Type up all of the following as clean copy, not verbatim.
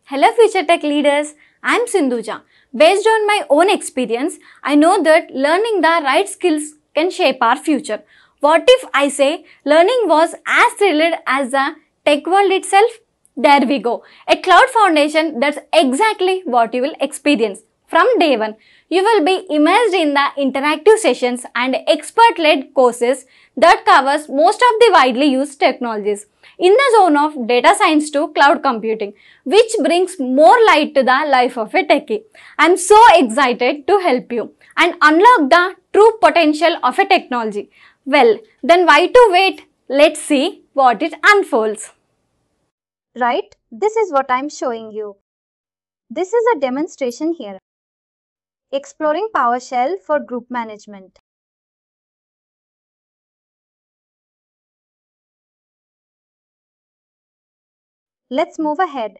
Hello future tech leaders, I am Sindhuja. Based on my own experience, I know that learning the right skills can shape our future. What if I say learning was as thrilled as the tech world itself? There we go. At CloudFoundation, that's exactly what you will experience. From day one, you will be immersed in the interactive sessions and expert-led courses that covers most of the widely used technologies in the zone of data science to cloud computing, which brings more light to the life of a techie. I am so excited to help you and unlock the true potential of a technology. Well, then why to wait? Let's see what it unfolds. Right, this is what I'm showing you. This is a demonstration here. Exploring PowerShell for group management. Let's move ahead.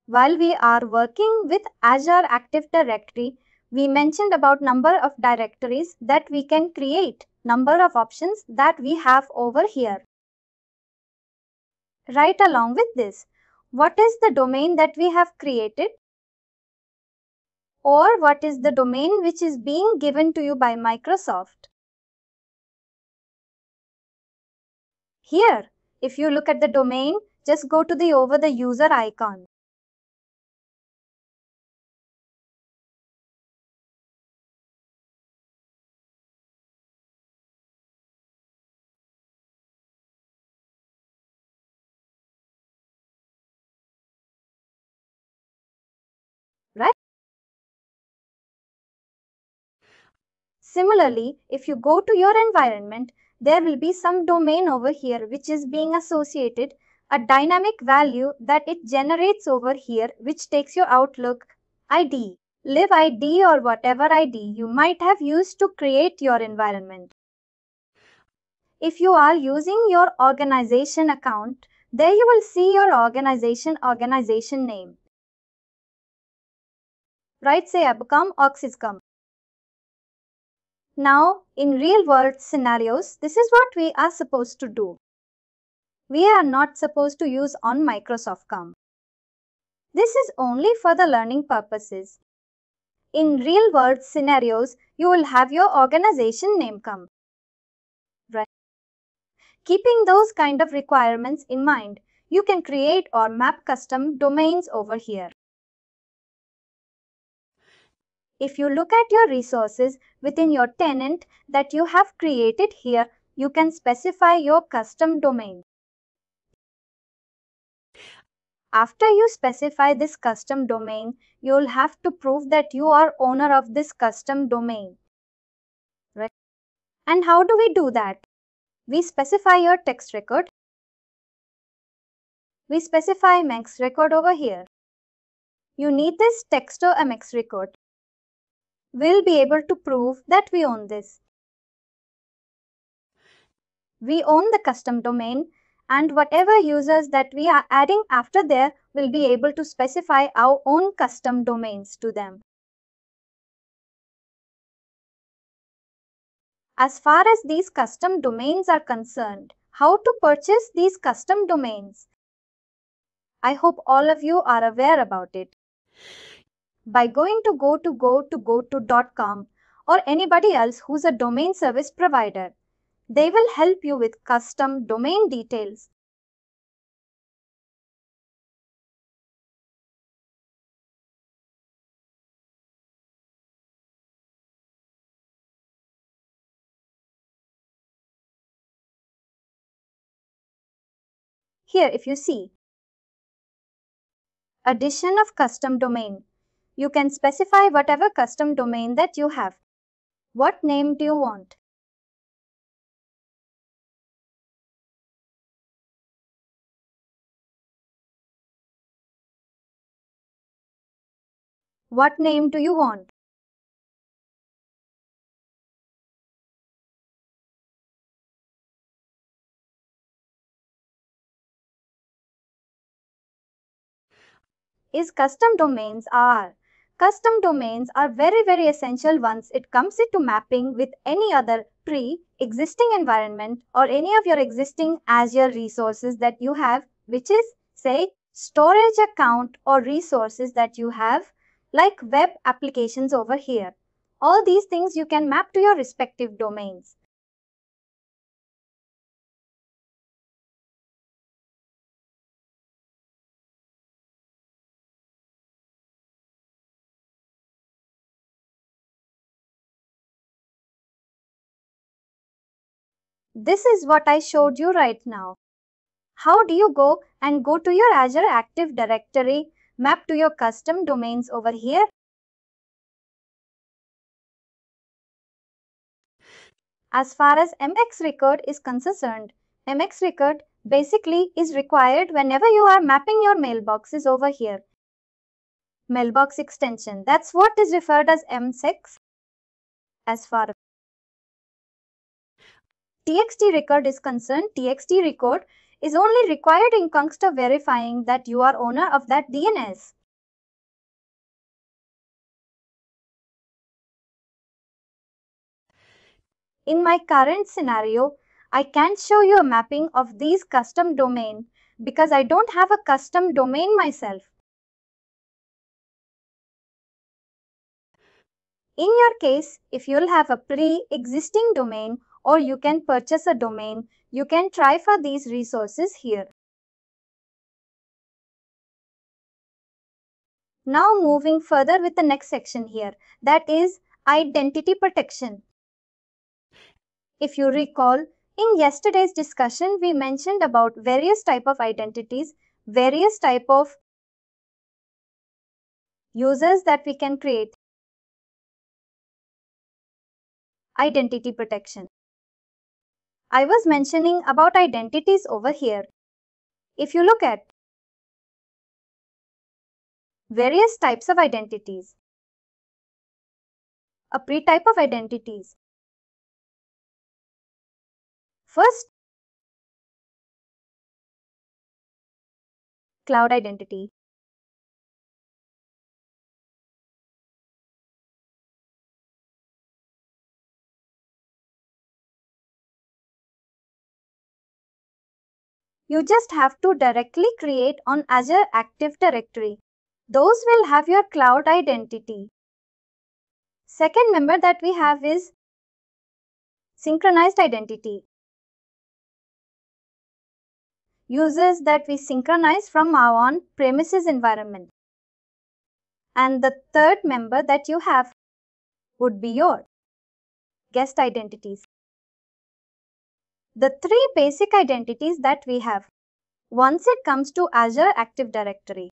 While we are working with Azure Active Directory, we mentioned about number of directories that we can create, number of options that we have over here. Right along with this, what is the domain that we have created? Or what is the domain which is being given to you by Microsoft? Here, if you look at the domain, just go to the over the user icon. Right? Similarly, if you go to your environment, there will be some domain over here which is being associated, a dynamic value that it generates over here which takes your Outlook ID, live ID or whatever ID you might have used to create your environment. If you are using your organization account, there you will see your organization name. Right, say Abcom or Syscom. Now, in real-world scenarios, this is what we are supposed to do. We are not supposed to use on Microsoft Com. This is only for the learning purposes. In real-world scenarios, you will have your organization name come. Right. Keeping those kind of requirements in mind, you can create or map custom domains over here. If you look at your resources within your tenant that you have created here, you can specify your custom domain. After you specify this custom domain, you will have to prove that you are owner of this custom domain. Right? And how do we do that? We specify your text record. We specify MX record over here. You need this text or MX record. We'll be able to prove that we own this. We own the custom domain, and whatever users that we are adding after there will be able to specify our own custom domains to them. As far as these custom domains are concerned, how to purchase these custom domains? I hope all of you are aware about it. By going to go.com or anybody else who's a domain service provider, they will help you with custom domain details. Here, if you see, addition of custom domain, you can specify whatever custom domain that you have. What name do you want? What name do you want? Is custom domains are. Custom domains are very essential once it comes into mapping with any other pre-existing environment or any of your existing Azure resources that you have which is, say, storage account or resources that you have, like web applications over here. All these things you can map to your respective domains. This is what I showed you right now. How do you go to your Azure Active Directory, map to your custom domains over here? As far as MX record is concerned, MX record basically is required whenever you are mapping your mailboxes over here. Mailbox extension, that's what is referred as MX. As far as TXT record is concerned, TXT record is only required in context of verifying that you are owner of that DNS. In my current scenario, I can't show you a mapping of these custom domain because I don't have a custom domain myself. In your case, if you'll have a pre-existing domain or you can purchase a domain, you can try for these resources here. Now moving further with the next section here, that is identity protection. If you recall, in yesterday's discussion, we mentioned about various type of identities, various type of users that we can create. Identity protection. I was mentioning about identities over here. If you look at various types of identities, a pre-type of identities. First, cloud identity. You just have to directly create on Azure Active Directory. Those will have your cloud identity. Second member that we have is synchronized identity. Users that we synchronize from our on-premises environment. And the third member that you have would be your guest identities. The three basic identities that we have once it comes to Azure Active Directory.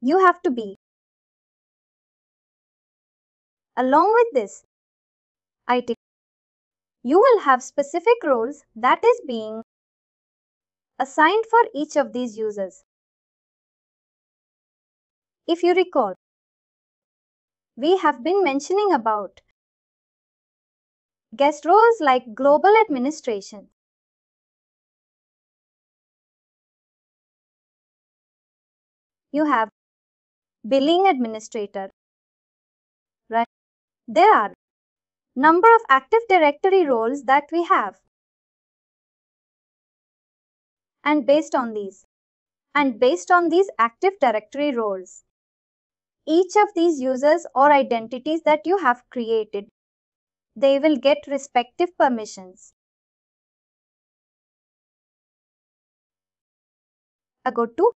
You have to be. Along with this, you will have specific roles that is being assigned for each of these users. If you recall, we have been mentioning about guest roles like global administration, you have billing administrator, right? There are number of Active Directory roles that we have. And based on these Active Directory roles, each of these users or identities that you have created, they will get respective permissions. I go to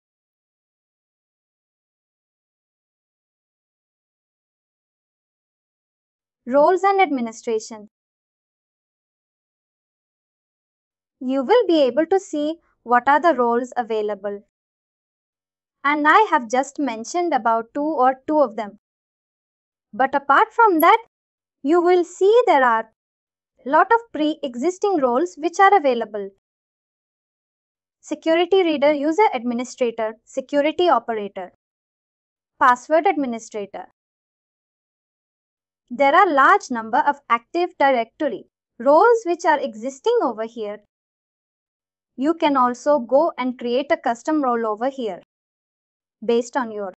roles and administration. You will be able to see what are the roles available. And I have just mentioned about two of them. But apart from that, you will see there are a lot of pre-existing roles which are available. Security reader, user administrator, security operator, password administrator. There are large number of Active Directory roles which are existing over here. You can also go and create a custom role over here based on your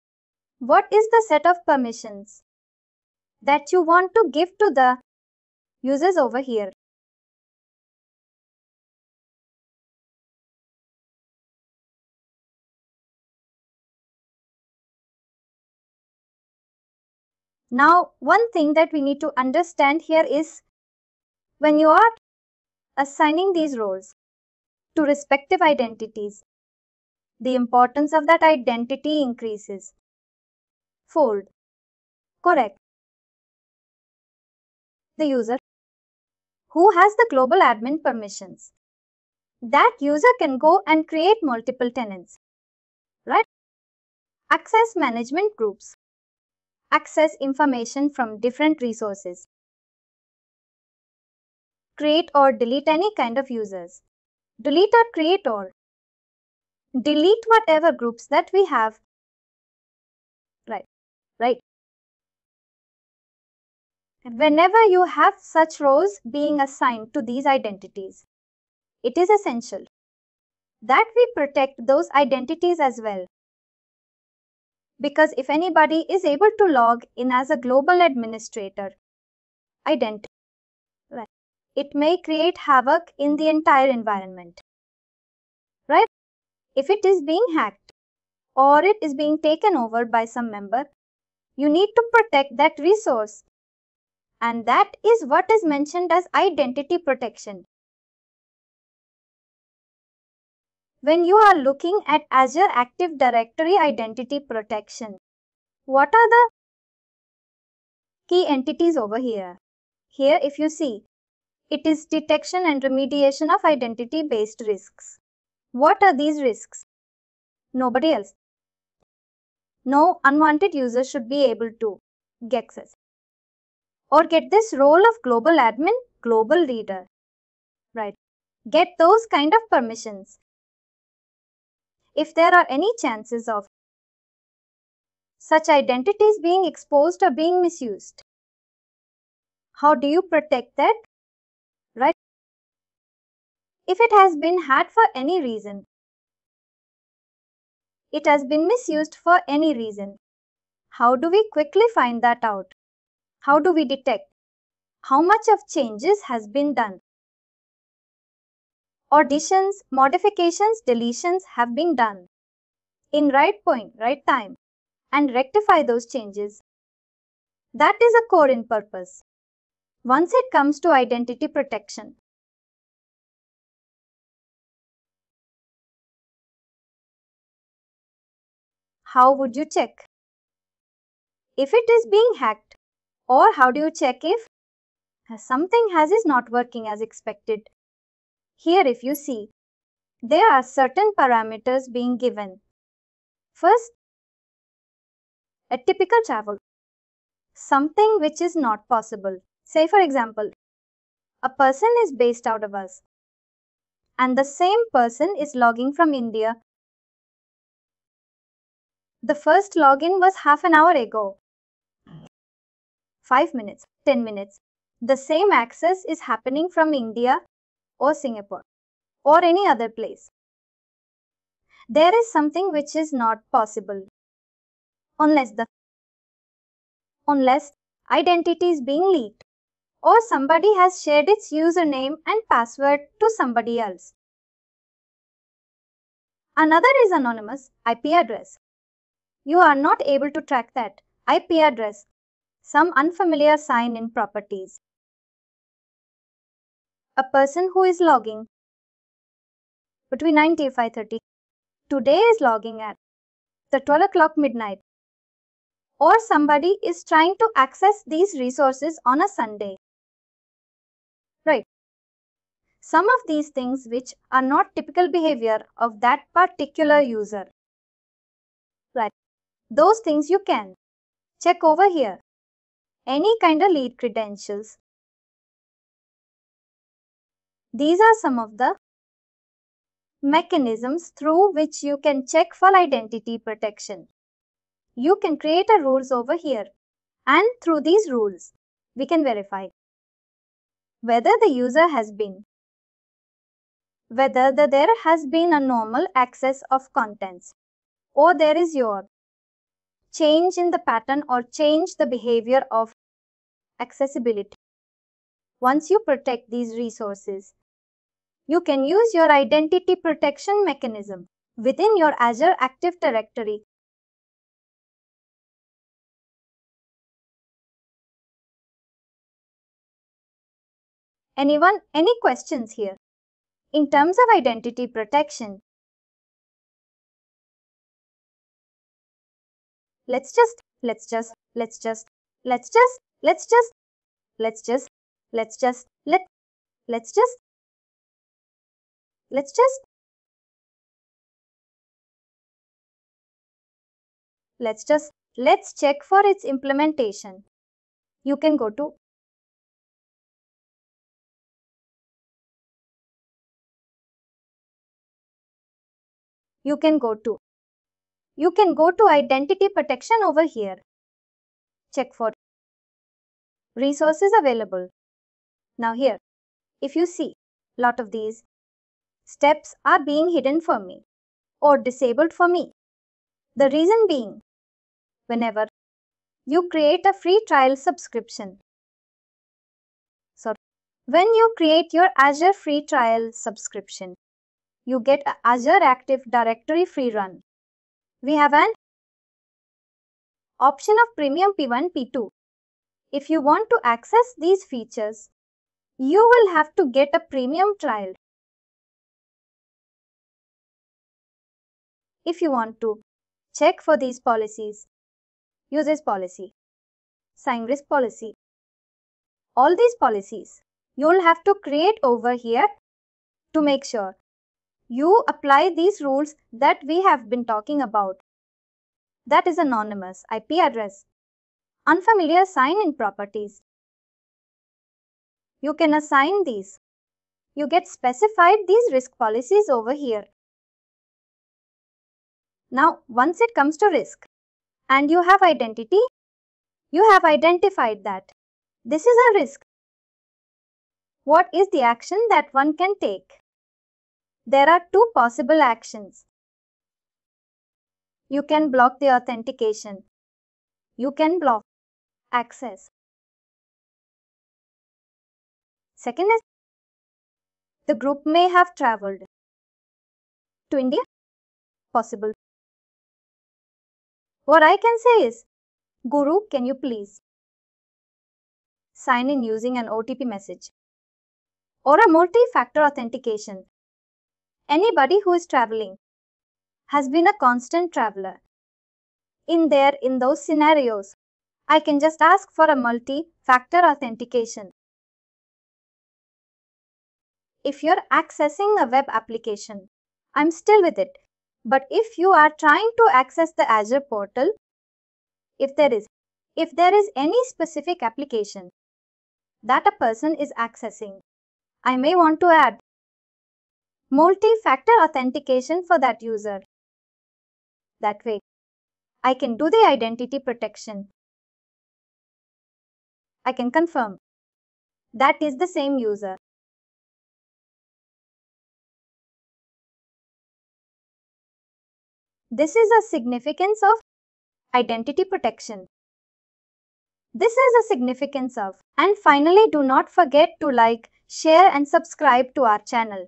what is the set of permissions that you want to give to the users over here. Now, one thing that we need to understand here is when you are assigning these roles to respective identities, the importance of that identity increases. Fold. Correct. The user who has the global admin permissions. That user can go and create multiple tenants, right? Access management groups. Access information from different resources. Create or delete any kind of users. Delete or create or delete whatever groups that we have. Right. Whenever you have such roles being assigned to these identities, it is essential that we protect those identities as well. Because if anybody is able to log in as a global administrator identity, right, it may create havoc in the entire environment. Right? If it is being hacked or it is being taken over by some member, you need to protect that resource. And that is what is mentioned as identity protection. When you are looking at Azure Active Directory identity protection, what are the key entities over here? Here, if you see, it is detection and remediation of identity-based risks. What are these risks? Nobody else. No unwanted user should be able to get access or get this role of global admin, global reader. Right. Get those kind of permissions. If there are any chances of such identities being exposed or being misused, how do you protect that? Right? If it has been hacked for any reason, it has been misused for any reason, how do we quickly find that out? How do we detect how much of changes has been done? Additions, modifications, deletions have been done in right point, right time, and rectify those changes. That is a core in purpose. Once it comes to identity protection, how would you check if it is being hacked? Or how do you check if something is not working as expected? Here, if you see, there are certain parameters being given. First, a typical travel, something which is not possible. Say for example, a person is based out of us and the same person is logging from India. The first login was half an hour ago. 5 minutes, 10 minutes. The same access is happening from India or Singapore or any other place. There is something which is not possible unless identity is being leaked or somebody has shared its username and password to somebody else. Another is anonymous IP address. You are not able to track that IP address, some unfamiliar sign-in properties. A person who is logging between 9 to 5:30 today is logging at the 12 o'clock midnight, or somebody is trying to access these resources on a Sunday. Right. Some of these things which are not typical behavior of that particular user. Right. Those things you can check over here. Any kind of lead credentials. These are some of the mechanisms through which you can check for identity protection. You can create a rules over here, and through these rules, we can verify whether the user has been, whether there has been a normal access of contents, or there is your change in the pattern or change the behavior of accessibility. Once you protect these resources, you can use your identity protection mechanism within your Azure Active Directory Anyone, any questions here? In terms of identity protection, let's just let's check for its implementation. You can go to identity protection over here. Check for resources available. Now here, if you see, lot of these steps are being hidden for me or disabled for me. The reason being, whenever you create a free trial subscription. So, when you create your Azure free trial subscription, you get a Azure Active Directory free run. We have an option of Premium P1, P2. If you want to access these features, you will have to get a premium trial. If you want to check for these policies, usage policy, sign risk policy, all these policies, you'll have to create over here to make sure you apply these rules that we have been talking about. That is anonymous IP address, unfamiliar sign-in properties. You can assign these. You get specified these risk policies over here. Now, once it comes to risk and you have identity, you have identified that this is a risk. What is the action that one can take? There are two possible actions. You can block the authentication. You can block access. Second is, the group may have traveled to India. Possible. What I can say is, Guru, can you please sign in using an OTP message or a multi-factor authentication? Anybody who is traveling has been a constant traveler. In those scenarios, I can just ask for a multi-factor authentication. If you're accessing a web application, I'm still with it. But if you are trying to access the Azure portal, if there is any specific application that a person is accessing, I may want to add multi-factor authentication for that user. That way, I can do the identity protection. I can confirm that is the same user. This is a significance of identity protection. This is a significance of. And finally, do not forget to like, share and subscribe to our channel.